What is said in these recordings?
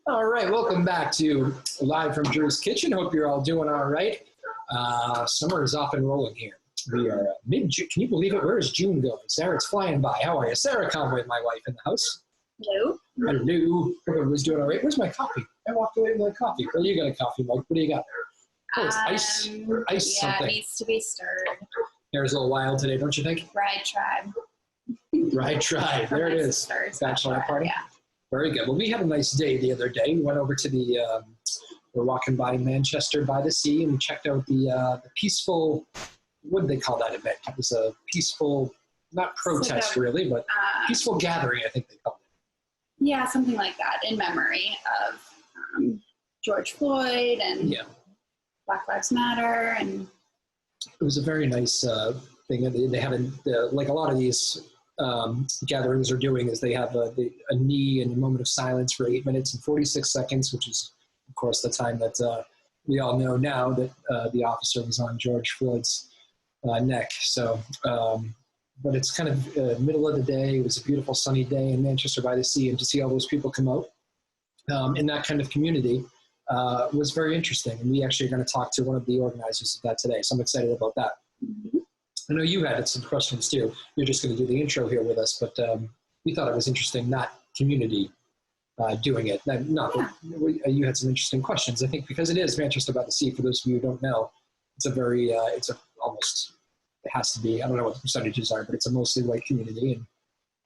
All right, welcome back to Live from Drew's Kitchen. Hope you're all doing all right. Summer is off and rolling here. We are mid-June. Can you believe it? Where is June going? Sarah, it's flying by. How are you? Sarah Conway, my wife, in the house. Hello. Hello. Everyone's doing all right. Where's my coffee? I walked away with my coffee. Well, you got a coffee, Mike. What do you got? Oh, it's ice or ice Yeah, something. it needs to be stirred. Hair's a little wild today, don't you think? Bride Tribe. Bride Tribe. There it is. Bachelor party. Yeah. Very good. Well, we had a nice day the other day. We went over to we're walking by Manchester by the sea, and we checked out the peaceful, what do they call that event? It was a peaceful, not protest really, but peaceful gathering, I think they called it. Yeah, something like that, in memory of George Floyd and Black Lives Matter. And it was a very nice thing. They had like a lot of these gatherings are doing is they have a knee and a moment of silence for 8 minutes and 46 seconds, which is, of course, the time that we all know now that the officer was on George Floyd's neck. So, but it's kind of middle of the day. It was a beautiful sunny day in Manchester by the sea, and to see all those people come out in that kind of community was very interesting. And we actually are going to talk to one of the organizers of that today. So I'm excited about that. Mm-hmm. I know you had some questions too. You're just going to do the intro here with us, but we thought it was interesting, not community doing it. You had some interesting questions. I think because it is Manchester by the Sea, for those of you who don't know, it's a very, it has to be, I don't know what the percentages are, but it's a mostly white community.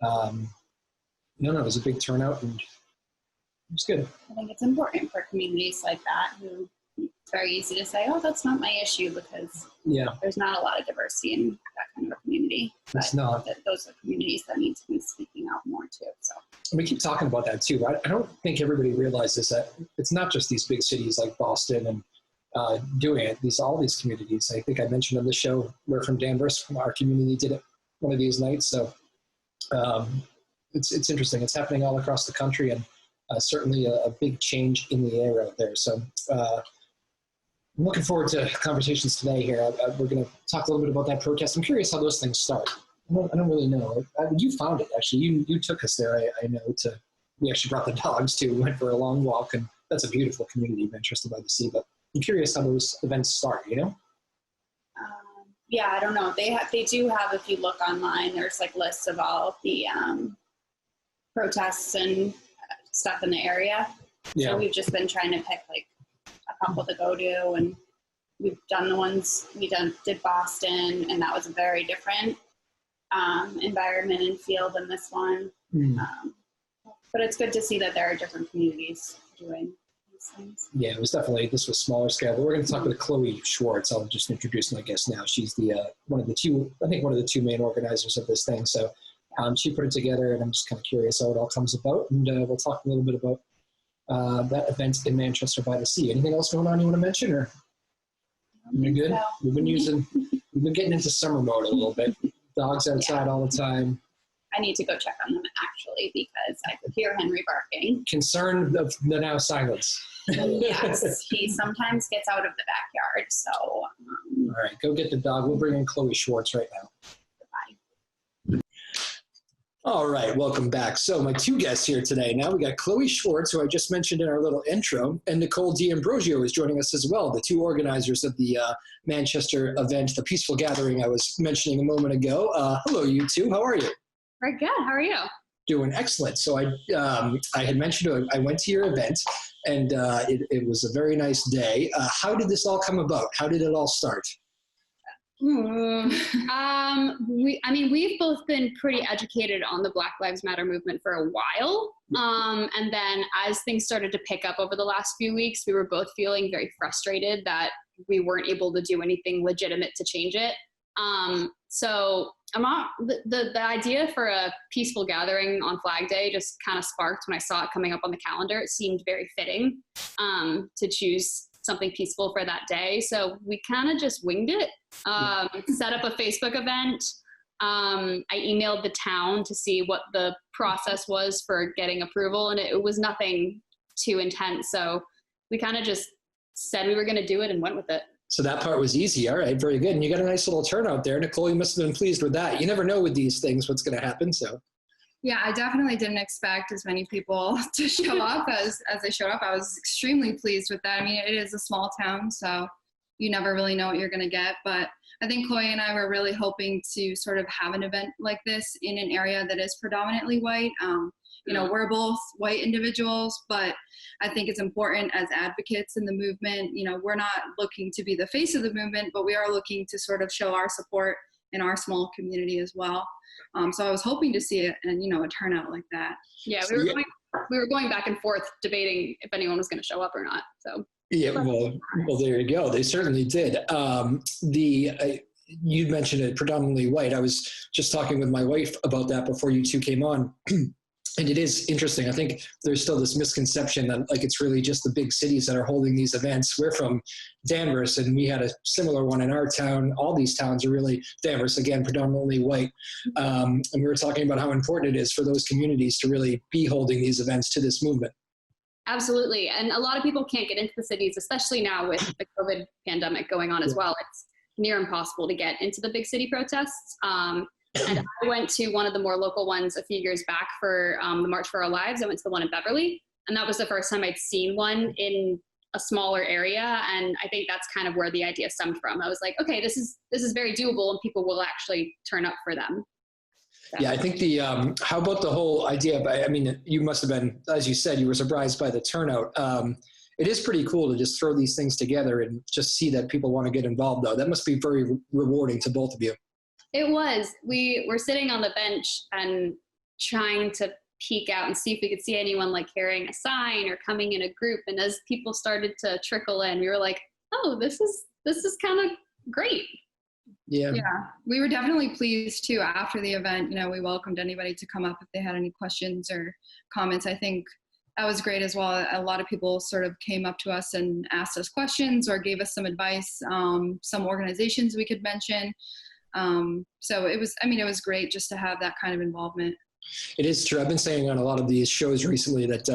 And it was a big turnout and it was good. I think it's important for communities like that who it's very easy to say, oh, that's not my issue, because there's not a lot of diversity in that kind of community. It's not. Those are communities that need to be speaking out more too. So we keep talking about that too. I don't think everybody realizes that it's not just these big cities like Boston and doing it. All these communities. I think I mentioned on the show, we're from Danvers, from our community did it one of these nights. So it's interesting. It's happening all across the country, and certainly a big change in the air out there. So I'm looking forward to conversations today here. We're going to talk a little bit about that protest. I'm curious how those things start. I don't really know. You found it, actually. You took us there, I know. We actually brought the dogs, too. We went for a long walk, and that's a beautiful community, Manchester by the Sea. But I'm curious how those events start, you know? I don't know. They do have, if you look online, there's like lists of all of the protests and stuff in the area. Yeah. So we've just been trying to pick like a couple to go to, and we've done the ones did Boston, and that was a very different environment and feel than this one. But it's good to see that there are different communities doing these things. Yeah, this was smaller scale, but we're going to talk with Chloe Schwartz. I'll just introduce my guest now. She's one of the two main organizers of this thing. So she put it together, and I'm just kind of curious how it all comes about, and we'll talk a little bit about that event in Manchester by the Sea. Anything else going on you want to mention, or you're good? So. We've been getting into summer mode a little bit. Dogs outside all the time. I need to go check on them actually, because I could hear Henry barking. Concerned of the now silence. Yes, he sometimes gets out of the backyard. So. All right, go get the dog. We'll bring in Chloe Schwartz right now. All right, welcome back. So my two guests here today. Now we got Chloe Schwartz, who I just mentioned in our little intro, and Nicole D'Ambrosio is joining us as well, the two organizers of the Manchester event, the peaceful gathering I was mentioning a moment ago. Hello, you two. How are you? We're good. How are you? Doing excellent. So I had mentioned I went to your event, and it was a very nice day. How did this all come about? How did it all start? We've both been pretty educated on the Black Lives Matter movement for a while. And then as things started to pick up over the last few weeks, we were both feeling very frustrated that we weren't able to do anything legitimate to change it. So the idea for a peaceful gathering on Flag Day just kind of sparked when I saw it coming up on the calendar. It seemed very fitting to choose something peaceful for that day. So we kind of just winged it, set up a Facebook event. I emailed the town to see what the process was for getting approval, and it was nothing too intense. So we kind of just said we were going to do it and went with it. So that part was easy. All right, very good. And you got a nice little turnout there. Nicole, you must have been pleased with that. You never know with these things what's going to happen. So Yeah, I definitely didn't expect as many people to show up as they showed up. I was extremely pleased with that. I mean, it is a small town, so you never really know what you're going to get. But I think Chloe and I were really hoping to sort of have an event like this in an area that is predominantly white. You know, we're both white individuals, but I think it's important as advocates in the movement. You know, we're not looking to be the face of the movement, but we are looking to sort of show our support in our small community as well. So I was hoping to see it and, you know, a turnout like that. Yeah, we were going back and forth debating if anyone was going to show up or not. So yeah, well, there you go. They certainly did. You mentioned it predominantly white. I was just talking with my wife about that before you two came on. And it is interesting. I think there's still this misconception that like it's really just the big cities that are holding these events. We're from Danvers, and we had a similar one in our town. All these towns are really Danvers, again, predominantly white. And we were talking about how important it is for those communities to really be holding these events to this movement. Absolutely. And a lot of people can't get into the cities, especially now with the COVID pandemic going on as well. It's near impossible to get into the big city protests. And I went to one of the more local ones a few years back for the March for Our Lives. I went to the one in Beverly, and that was the first time I'd seen one in a smaller area. And I think that's kind of where the idea stemmed from. I was like, okay, this is very doable, and people will actually turn up for them. So. Yeah, I think how about the whole idea of, I mean, you must have been, as you said, you were surprised by the turnout. It is pretty cool to just throw these things together and just see that people want to get involved, though. That must be very rewarding to both of you. It was. We were sitting on the bench and trying to peek out and see if we could see anyone like carrying a sign or coming in a group. And as people started to trickle in, we were like, oh, this is kind of great. Yeah. We were definitely pleased too after the event. You know, we welcomed anybody to come up if they had any questions or comments. I think that was great as well. A lot of people sort of came up to us and asked us questions or gave us some advice, some organizations we could mention. So it was great just to have that kind of involvement. It is true. I've been saying on a lot of these shows recently that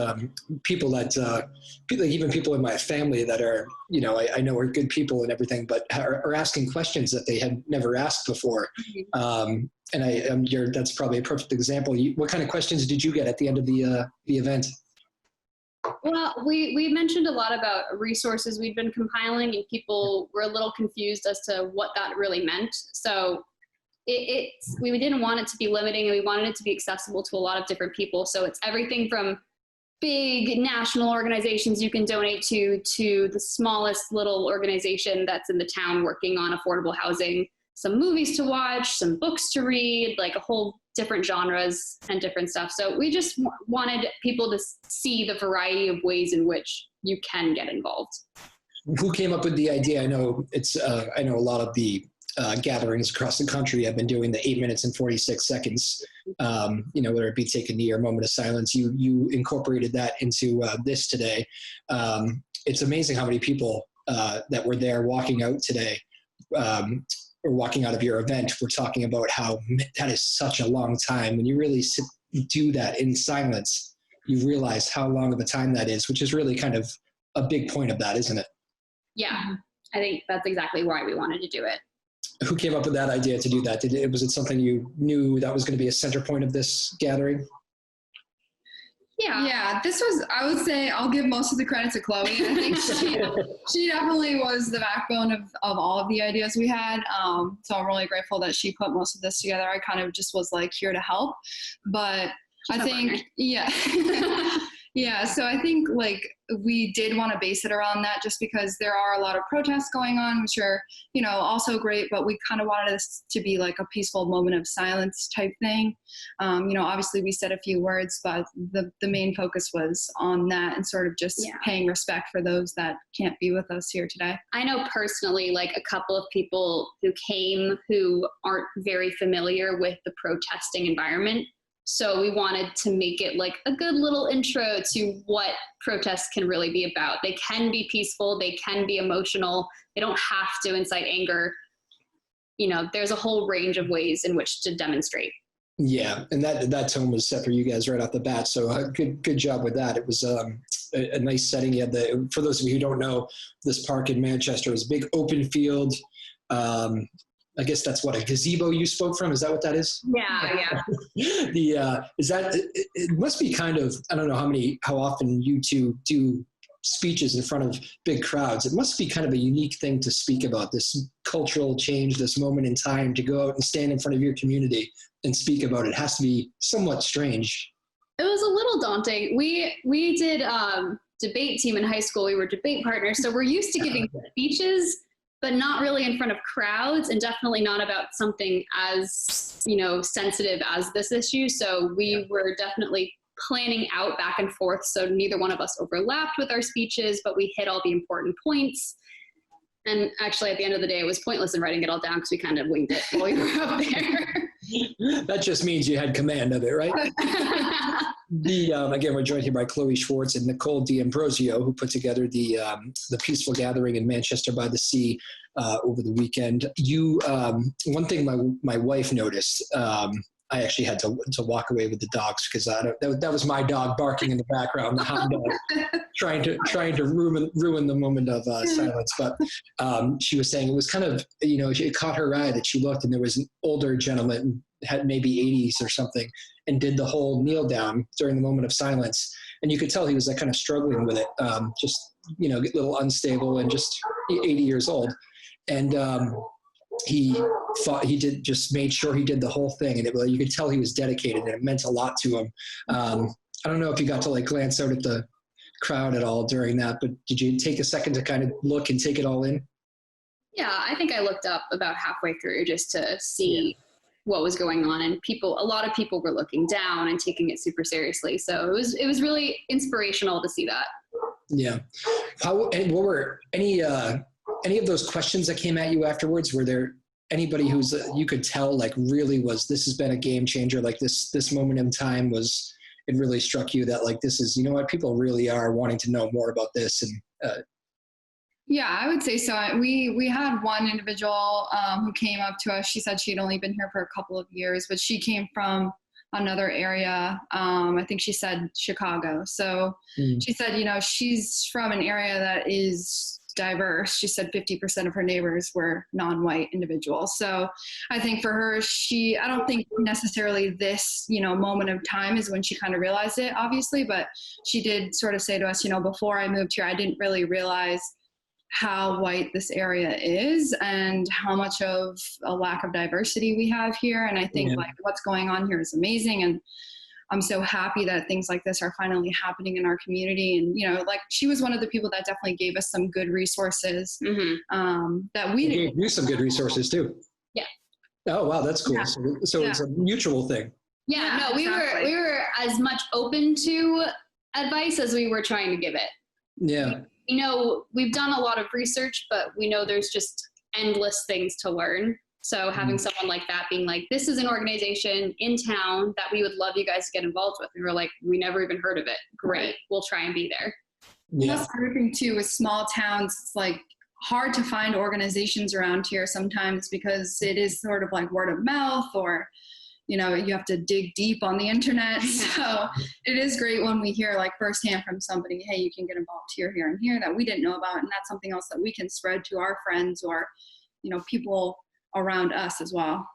even people in my family that are, you know, I know are good people and everything, but are asking questions that they had never asked before. And that's probably a perfect example. What kind of questions did you get at the end of the event? Well, we mentioned a lot about resources we'd been compiling, and people were a little confused as to what that really meant. So we didn't want it to be limiting, and we wanted it to be accessible to a lot of different people. So it's everything from big national organizations you can donate to the smallest little organization that's in the town working on affordable housing, some movies to watch, some books to read, like a whole different genres and different stuff. So we just wanted people to see the variety of ways in which you can get involved. Who came up with the idea? I know I know a lot of the gatherings across the country have been doing the 8 minutes and 46 seconds, you know, whether it be take a knee or moment of silence. You incorporated that into this today. It's amazing how many people that were there walking out today, or walking out of your event, we're talking about how that is such a long time. When you really do that in silence, you realize how long of a time that is, which is really kind of a big point of that, isn't it? Yeah, I think that's exactly why we wanted to do it. Who came up with that idea to do that? Was it something you knew that was going to be a center point of this gathering? Yeah, this was, I would say, I'll give most of the credit to Chloe. I think she definitely was the backbone of all of the ideas we had. So I'm really grateful that she put most of this together. I kind of just was like here to help. But I think, yeah, so I think like we did want to base it around that just because there are a lot of protests going on, which are, you know, also great, but we kind of wanted this to be like a peaceful moment of silence type thing. You know, obviously we said a few words, but the main focus was on that and sort of just paying respect for those that can't be with us here today. I know personally, like a couple of people who came who aren't very familiar with the protesting environment. So we wanted to make it like a good little intro to what protests can really be about. They can be peaceful, they can be emotional, they don't have to incite anger. You know, there's a whole range of ways in which to demonstrate. Yeah, and that tone was set for you guys right off the bat. So good job with that. It was a nice setting. You had for those of you who don't know, this park in Manchester is a big open field. I guess that's what a gazebo you spoke from. Is that what that is? Yeah. It must be kind of, I don't know how often you two do speeches in front of big crowds. It must be kind of a unique thing to speak about, this cultural change, this moment in time, to go out and stand in front of your community and speak about it. It has to be somewhat strange. It was a little daunting. We did debate team in high school. We were debate partners, so we're used to giving speeches, but not really in front of crowds, and definitely not about something as, sensitive as this issue. So we were definitely planning out back and forth, so neither one of us overlapped with our speeches, but we hit all the important points. And actually, at the end of the day, it was pointless in writing it all down because we kind of winged it while we were up there. That just means you had command of it, right? Again, we're joined here by Chloe Schwartz and Nicole D'Ambrosio, who put together the peaceful gathering in Manchester by the Sea over the weekend. One thing my wife noticed, I actually had to walk away with the dogs because that was my dog barking in the background, the hound dog, trying to ruin the moment of silence. But she was saying it was kind of, it caught her eye that she looked and there was an older gentleman, had maybe 80s or something, and did the whole kneel down during the moment of silence. And you could tell he was like kind of struggling with it, just, a little unstable and just 80 years old. And he made sure he did the whole thing, and you could tell he was dedicated, and it meant a lot to him. I don't know if you got to glance out at the crowd at all during that, but did you take a second to kind of look and take it all in? Yeah, I think I looked up about halfway through just to see what was going on, and a lot of people were looking down and taking it super seriously. So it was really inspirational to see that. Yeah. What were any of those questions that came at you afterwards? Were there anybody who's you could tell really this has been a game changer? This moment in time it really struck you that this is, people really are wanting to know more about this. And yeah, I would say so. We had one individual who came up to us. She said she'd only been here for a couple of years, but she came from another area. I think she said Chicago. So she said, she's from an area that is diverse. She said 50% of her neighbors were non-white individuals. So I think for her, I don't think necessarily this, moment of time is when she kind of realized it, obviously, but she did sort of say to us, before I moved here, I didn't really realize how white this area is and how much of a lack of diversity we have here. And I think what's going on here is amazing. And I'm so happy that things like this are finally happening in our community. And, she was one of the people that definitely gave us some good resources that we gave you some good resources too. Yeah. Oh, wow. That's cool. Yeah. So it's a mutual thing. Yeah, no, we were as much open to advice as we were trying to give it. Yeah. We've done a lot of research, but we know there's just endless things to learn. So having someone like that being like, this is an organization in town that we would love you guys to get involved with. And we're like, we never even heard of it. Great. We'll try and be there. Yeah. That's the thing too with small towns. It's hard to find organizations around here sometimes because it is sort of word of mouth or, you have to dig deep on the internet. So it is great when we hear firsthand from somebody, hey, you can get involved here, here, and here that we didn't know about. And that's something else that we can spread to our friends or, people around us as well.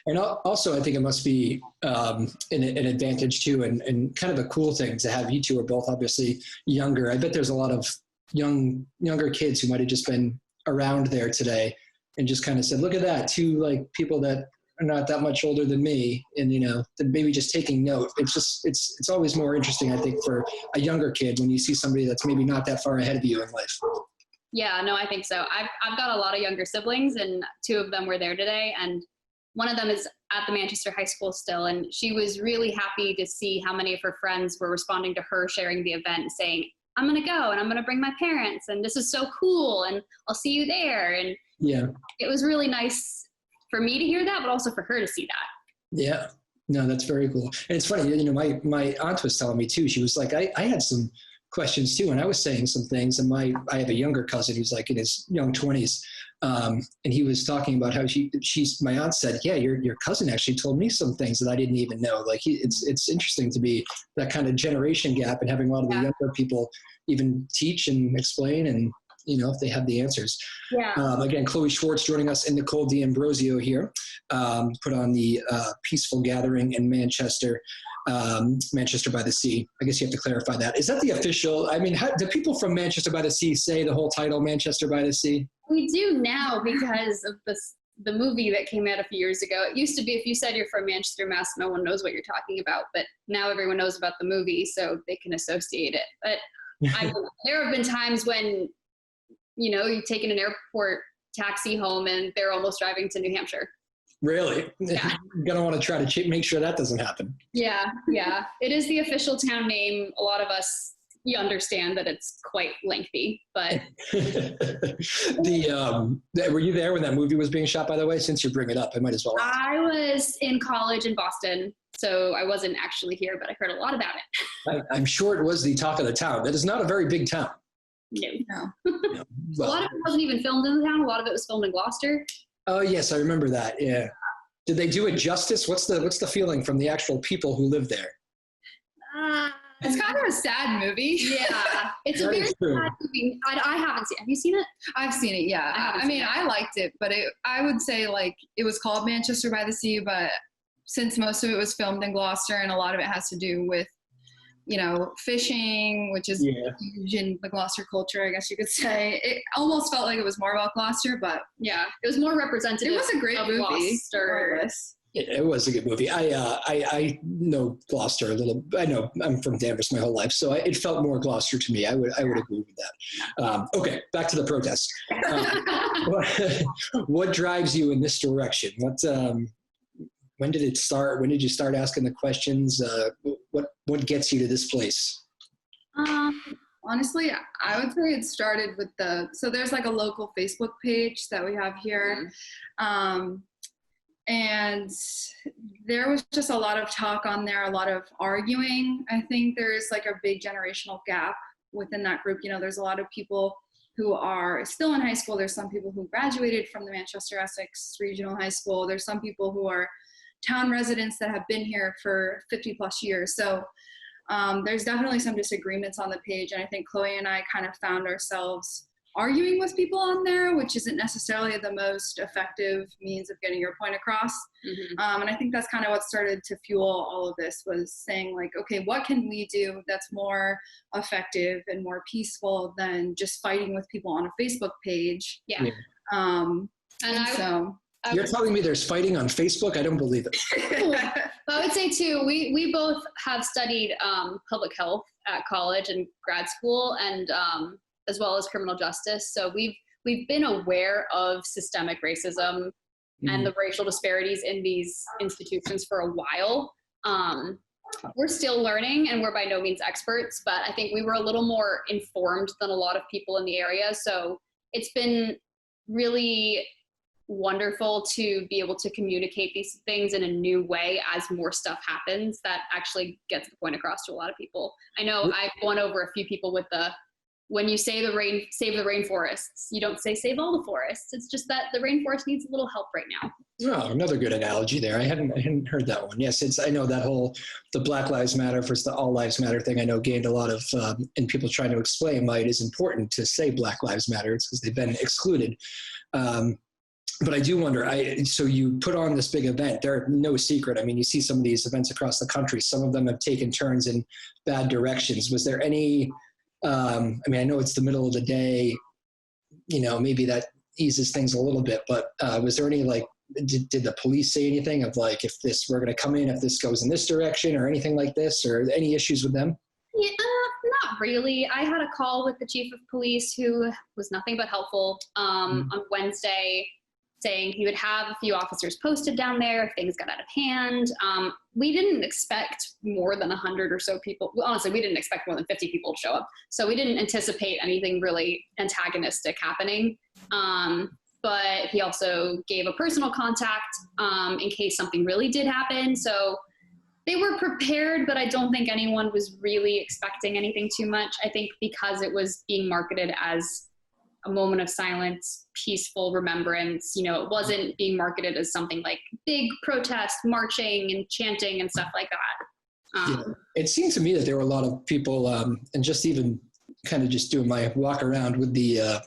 And also, I think it must be an advantage too, and kind of a cool thing to have. You two are both obviously younger. I bet there's a lot of younger kids who might have just been around there today and just kind of said, look at that, two people that are not that much older than me, and maybe just taking note. It's always more interesting, I think, for a younger kid when you see somebody that's maybe not that far ahead of you in life. Yeah, no, I think so. I've got a lot of younger siblings, and two of them were there today, and one of them is at the Manchester High School still, and she was really happy to see how many of her friends were responding to her sharing the event and saying, I'm going to go and I'm going to bring my parents, and this is so cool, and I'll see you there. And yeah, it was really nice for me to hear that, but also for her to see that. Yeah, no, that's very cool. And it's funny, my aunt was telling me too, she was like, I had some questions too, and I was saying some things, and I have a younger cousin who's in his young 20s, and he was talking about how my aunt said, yeah, your cousin actually told me some things that I didn't even know. It's interesting to be that kind of generation gap and having a lot of the younger people even teach and explain, and if they have the answers. Yeah. Again, Chloe Schwartz joining us, and Nicole D'Ambrosio here, put on the peaceful gathering in Manchester, Manchester by the Sea. I guess you have to clarify that. Is that the official? I mean, do people from Manchester by the Sea say the whole title, Manchester by the Sea? We do now because of the movie that came out a few years ago. It used to be if you said you're from Manchester, Mass, no one knows what you're talking about. But now everyone knows about the movie, so they can associate it. But there have been times when, you've taken an airport taxi home and they're almost driving to New Hampshire. Really? Yeah. You're going to want to try to make sure that doesn't happen. Yeah. It is the official town name. A lot of us, you understand that it's quite lengthy, but. Were you there when that movie was being shot, by the way? Since you bring it up, I might as well ask. I was in college in Boston, so I wasn't actually here, but I heard a lot about it. I'm sure it was the talk of the town. That is not a very big town. No. Well, a lot of it wasn't even filmed in the town. A lot of it was filmed in Gloucester. Oh yes, I remember that. Yeah. Did they do it justice? What's the feeling from the actual people who live there? It's kind of a sad movie. Yeah, it's a very sad movie. I haven't seen it. Have you seen it? I've seen it, yeah. I liked it, but I would say it was called Manchester by the Sea, but since most of it was filmed in Gloucester and a lot of it has to do with, fishing, which is huge in the Gloucester culture, I guess you could say. It almost felt like it was more about Gloucester, but yeah, it was more representative. It was a great movie. Gloucester. It was a good movie. I know Gloucester a little. I know I'm from Danvers my whole life, so it felt more Gloucester to me. I would agree with that. Okay, back to the protest. What drives you in this direction? When did it start? When did you start asking the questions? What gets you to this place? Honestly, I would say it started with so there's a local Facebook page that we have here. And there was just a lot of talk on there, a lot of arguing. I think there's a big generational gap within that group. There's a lot of people who are still in high school. There's some people who graduated from the Manchester Essex Regional High School. There's some people who are town residents that have been here for 50 plus years. So there's definitely some disagreements on the page. And I think Chloe and I kind of found ourselves arguing with people on there, which isn't necessarily the most effective means of getting your point across. Mm-hmm. And I think that's kind of what started to fuel all of this, was saying okay, what can we do that's more effective and more peaceful than just fighting with people on a Facebook page? Yeah. You're telling me there's fighting on Facebook? I don't believe it. I would say too, we both have studied public health at college and grad school, and as well as criminal justice. So we've been aware of systemic racism and the racial disparities in these institutions for a while. We're still learning, and we're by no means experts, but I think we were a little more informed than a lot of people in the area. So it's been really wonderful to be able to communicate these things in a new way as more stuff happens that actually gets the point across to a lot of people. I know I've won over a few people with when you say save the rainforests, you don't say save all the forests. It's just that the rainforest needs a little help right now. Oh, another good analogy there. I hadn't heard that one. Yes, I know that the Black Lives Matter versus the All Lives Matter thing, I know gained a lot of, and people trying to explain why it is important to say Black Lives Matter. It's because they've been excluded. But I do wonder, so you put on this big event. They're no secret. I mean, you see some of these events across the country. Some of them have taken turns in bad directions. Was there any, I know it's the middle of the day, maybe that eases things a little bit, but was there any, did the police say anything of if we're going to come in, if this goes in this direction or anything like this, or any issues with them? Yeah, not really. I had a call with the chief of police who was nothing but helpful on Wednesday, saying he would have a few officers posted down there if things got out of hand. We didn't expect more than 100 or so people. Well, honestly, we didn't expect more than 50 people to show up. So we didn't anticipate anything really antagonistic happening. But he also gave a personal contact in case something really did happen. So they were prepared, but I don't think anyone was really expecting anything too much. I think because it was being marketed as a moment of silence, peaceful remembrance. It wasn't being marketed as something like big protest, marching and chanting and stuff like that. It seemed to me that there were a lot of people, and just even kind of just doing my walk around with the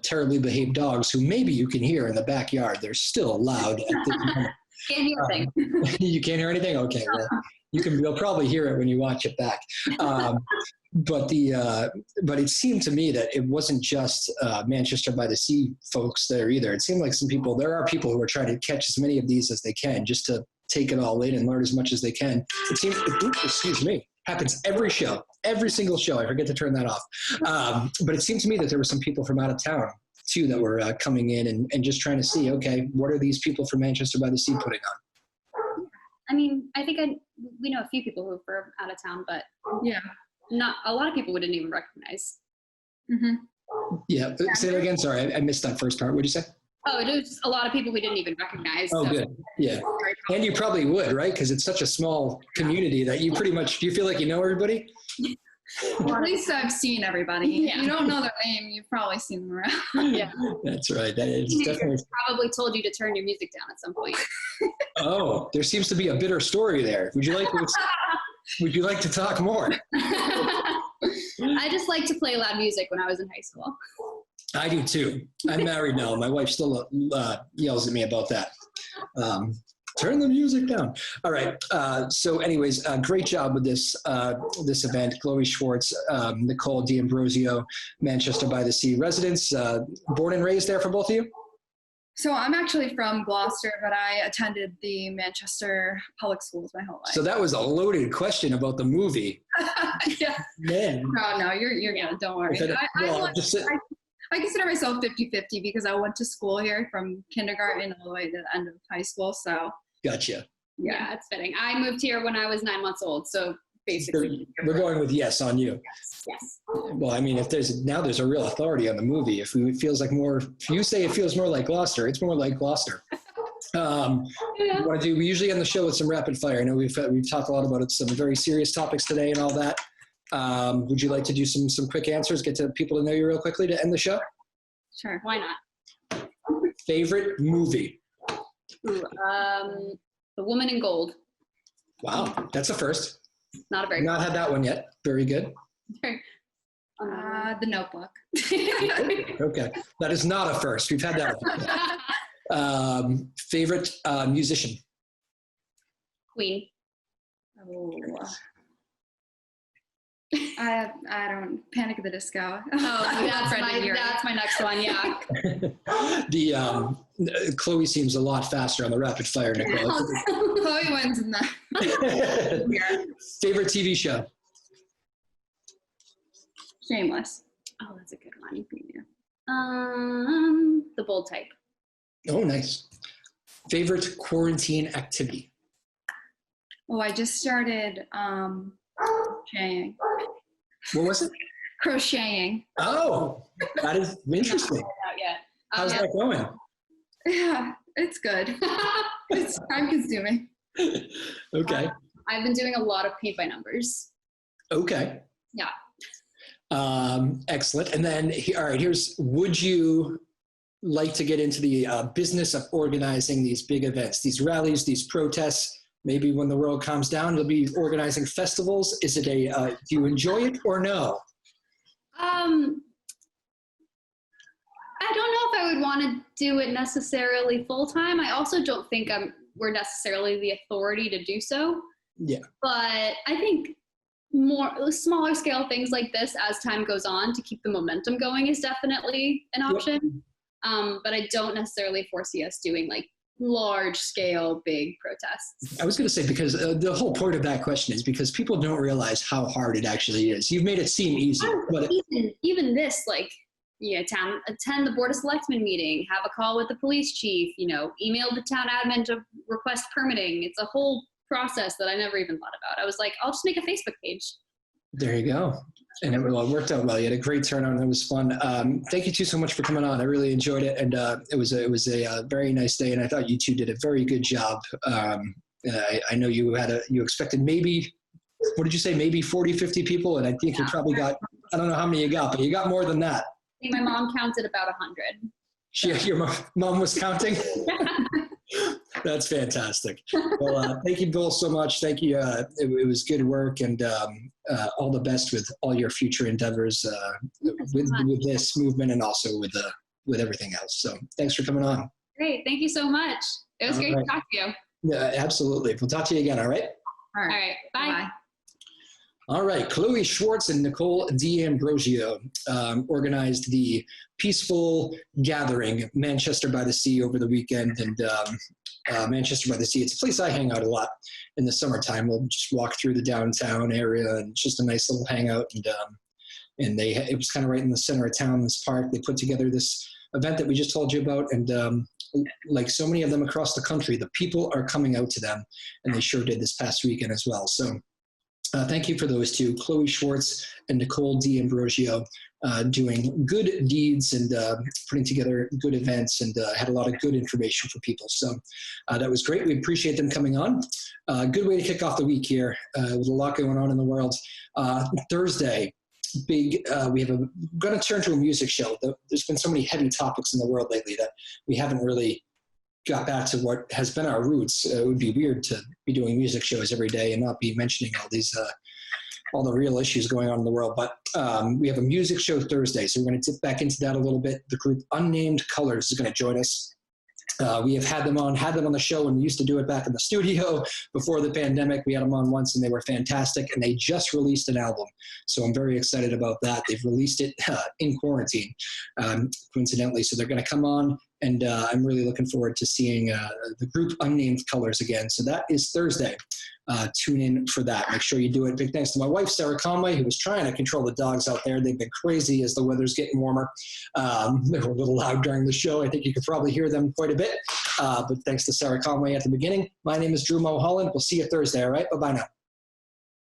terribly behaved dogs who maybe you can hear in the backyard. They're still loud at this moment. Can't hear a thing. You can't hear anything? Okay, well, you'll probably hear it when you watch it back. But it seemed to me that it wasn't just Manchester by the Sea folks there either. It seemed like there are people who are trying to catch as many of these as they can just to take it all in and learn as much as they can. It seems, excuse me, happens every show, every single show. I forget to turn that off. But it seemed to me that there were some people from out of town too that were coming in and just trying to see, okay, what are these people from Manchester by the Sea putting on? I mean, I think we know a few people who are from out of town, but Yeah. not a lot of people we didn't even recognize. Mm-hmm. Yeah, say that again. Sorry, I missed that first part. What did you say? Oh, it was just a lot of people we didn't even recognize. Oh, so. good. Yeah. And you probably would, right? Because it's such a small community that you pretty much, do you feel like you know everybody? Well, at least I've seen everybody. Yeah. If you don't know their name, you've probably seen them around. Yeah. That's right. That is definitely. Probably told you to turn your music down at some point. Oh, there seems to be a bitter story there. Would you like to talk more? I just like to play loud music when I was in high school. I do too. I'm married now. My wife still yells at me about that. Turn the music down. All right. So anyways, great job with this event. Chloe Schwartz, Nicole D'Ambrosio, Manchester by the Sea residents. Born and raised there for both of you? So I'm actually from Gloucester, but I attended the Manchester public schools my whole life. So that was a loaded question about the movie. Yeah. Man. No, you're good. Don't worry. I consider myself 50-50 because I went to school here from kindergarten all the way to the end of high school. So Gotcha. Yeah, it's fitting. I moved here when I was 9 months old, so basically. We're going with yes on you. Yes. Well, I mean, if there's a real authority on the movie. If you say it feels more like Gloucester, it's more like Gloucester. We usually end the show with some rapid fire. I know we've talked a lot about some very serious topics today and all that. Would you like to do some quick answers, get to people to know you real quickly to end the show? Sure, why not? Favorite movie? Ooh, The Woman in Gold. Wow, that's a first. Not a very Not had that one yet. Very good. The Notebook. Okay, that is not a first. We've had that. Favorite musician? Queen. Oh. I don't Panic at the Disco. Oh, that's my next one. Yeah. Chloe seems a lot faster on the rapid fire, Nicole. Chloe wins in that. Favorite TV show? Shameless. Oh, that's a good one. The Bold Type. Oh, nice. Favorite quarantine activity? Oh, I just started crocheting. What was it? Crocheting. Oh, that is interesting. Not yet. How's that going? Yeah, it's good. It's time consuming. Okay. I've been doing a lot of paint by numbers. Okay. Yeah. Excellent. And then, all right, would you like to get into the business of organizing these big events, these rallies, these protests? Maybe when the world calms down, you'll be organizing festivals. Is it do you enjoy it or no? I don't know if I would want to do it necessarily full time. I also don't think we're necessarily the authority to do so. Yeah. But I think smaller scale things like this as time goes on to keep the momentum going is definitely an option. Yep. But I don't necessarily foresee us doing like large scale big protests. I was going to say, because the whole point of that question is because people don't realize how hard it actually is. You've made it seem easy, but even this, like, attend the Board of Selectmen meeting, have a call with the police chief, email the town admin to request permitting. It's a whole process that I never even thought about. I was like, I'll just make a Facebook page. There you go. And it worked out well. You had a great turnout and it was fun. Thank you two so much for coming on. I really enjoyed it. And it was a very nice day. And I thought you two did a very good job. I know you expected maybe, what did you say? Maybe 40, 50 people. And I think you probably got, I don't know how many you got, but you got more than that. I think my mom counted about 100. Your mom was counting? That's fantastic. Well, thank you both so much. Thank you. It was good work, and all the best with all your future endeavors with this movement and also with everything else. So thanks for coming on. Great. Thank you so much. It was great to talk to you. Yeah, absolutely. We'll talk to you again. All right. All right. All right. Bye. Bye. All right, Chloe Schwartz and Nicole D'Ambrosio organized the peaceful gathering, Manchester by the Sea, over the weekend. And Manchester by the Sea, it's a place I hang out a lot in the summertime. We'll just walk through the downtown area, and it's just a nice little hangout. And it was kind of right in the center of town, this park. They put together this event that we just told you about, and like so many of them across the country, the people are coming out to them, and they sure did this past weekend as well. So thank you for those two, Chloe Schwartz and Nicole D'Ambrosio, doing good deeds and putting together good events, and had a lot of good information for people. So that was great. We appreciate them coming on. Good way to kick off the week here with a lot going on in the world. Thursday, we're going to turn to a music show. There's been so many heavy topics in the world lately that we haven't really got back to what has been our roots. It would be weird to be doing music shows every day and not be mentioning all the real issues going on in the world. But we have a music show Thursday, so we're going to dip back into that a little bit. The group Unnamed Colors is going to join us. We have had them on the show, and we used to do it back in the studio before the pandemic. We had them on once, and they were fantastic, and they just released an album. So I'm very excited about that. They've released it in quarantine, coincidentally. So they're going to come on, and I'm really looking forward to seeing the group Unnamed Colors again. So that is Thursday. Tune in for that. Make sure you do it. Big thanks to my wife, Sarah Conway, who was trying to control the dogs out there. They've been crazy as the weather's getting warmer. They were a little loud during the show. I think you could probably hear them quite a bit. But thanks to Sarah Conway at the beginning. My name is Drew Moholland. We'll see you Thursday, all right? Bye-bye now.